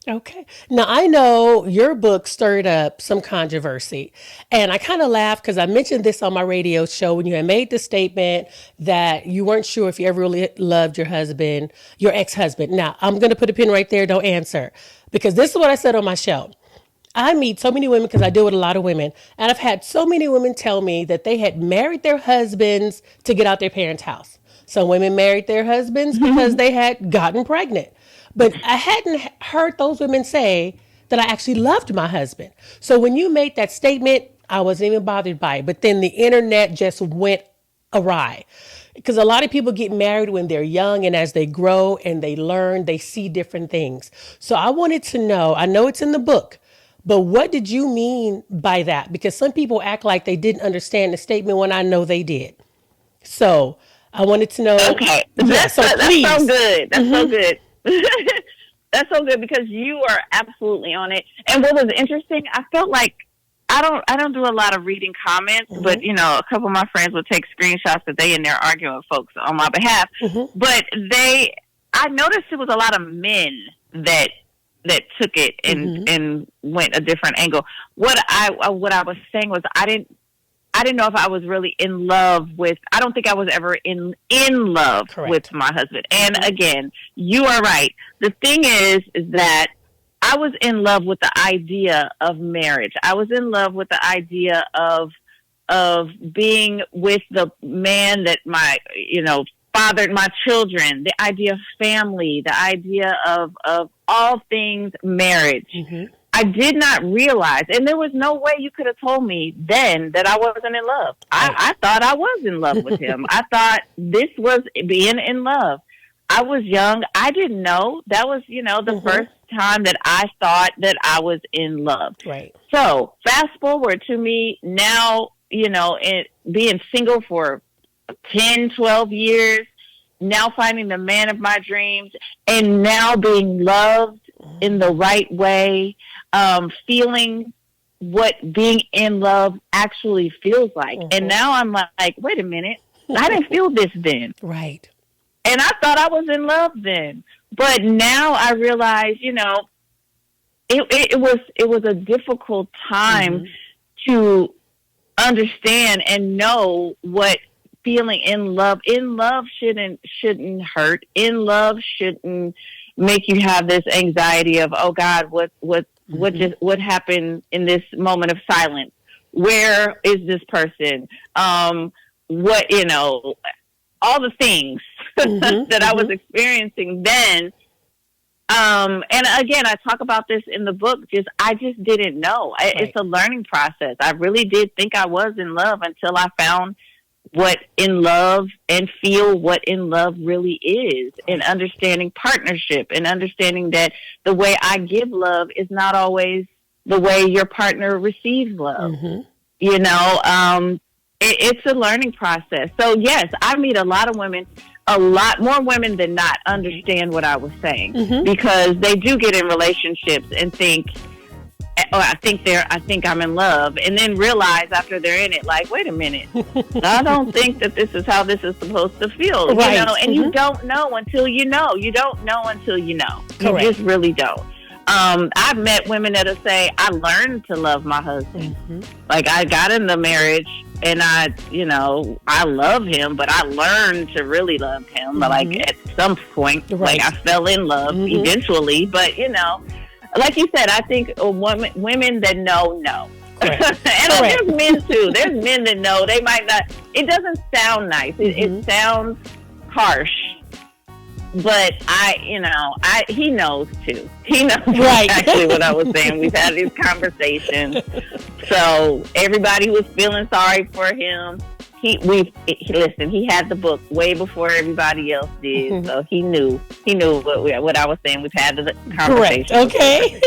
Okay. Now, I know your book stirred up some controversy. And I kind of laughed because I mentioned this on my radio show when you had made the statement that you weren't sure if you ever really loved your husband, your ex husband. Now, I'm going to put a pin right there. Don't answer. Because this is what I said on my show. I meet so many women because I deal with a lot of women. And I've had so many women tell me that they had married their husbands to get out their parents' house. Some women married their husbands because they had gotten pregnant. But I hadn't heard those women say that I actually loved my husband. So when you made that statement, I wasn't even bothered by it. But then the internet just went awry. Because a lot of people get married when they're young, and as they grow and they learn, they see different things. So I wanted to know, I know it's in the book, but what did you mean by that? Because some people act like they didn't understand the statement when I know they did. So I wanted to know. Okay, Yeah, so that's so please. good. That's so good. That's so good because you are absolutely on it. And what was interesting, I felt like I don't do a lot of reading comments, but a couple of my friends would take screenshots that they in there arguing with folks on my behalf. But I noticed it was a lot of men that took it and went a different angle. What I was saying was I didn't know if I was really in love with. I don't think I was ever in love Correct. with my husband. And again, you are right. The thing is that I was in love with the idea of marriage. I was in love with the idea of being with the man that fathered my children. The idea of family. The idea of all things marriage. I did not realize, and there was no way you could have told me then that I wasn't in love. I thought I was in love with him. I thought this was being in love. I was young. I didn't know. That was, the first time that I thought that I was in love. Right. So fast forward to me now, being single for 10, 12 years, now finding the man of my dreams, and now being loved in the right way, feeling what being in love actually feels like. And now I'm like, wait a minute, I didn't feel this then. Right. And I thought I was in love then. But now I realize, it was a difficult time to understand and know what feeling in love shouldn't hurt. In love shouldn't make you have this anxiety of, oh God, what happened in this moment of silence? Where is this person? All the things that I was experiencing then. And again, I talk about this in the book. I just didn't know. It's a learning process. I really did think I was in love until I found what in love and feel what in love really is, and understanding partnership and understanding that the way I give love is not always the way your partner receives love. It's a learning process. So yes, I meet a lot of women, a lot more women than not understand what I was saying, because they do get in relationships and think, oh, I think I'm in love, and then realize after they're in it, like, wait a minute, I don't think that this is how this is supposed to feel, Right. And you don't know until you know. You don't know until you know. Correct. You just really don't. I've met women that'll say, I learned to love my husband. Like, I got in the marriage and I love him, but I learned to really love him. Like, at some point, Right. like, I fell in love eventually, but like you said, I think women that know. And there's men too. There's men that know. They might not. It doesn't sound nice. It sounds harsh. But he knows too. He knows exactly what I was saying. We've had these conversations. So everybody was feeling sorry for him. Listen, he had the book way before everybody else did, so he knew what I was saying. We've had the conversation. Correct. Okay.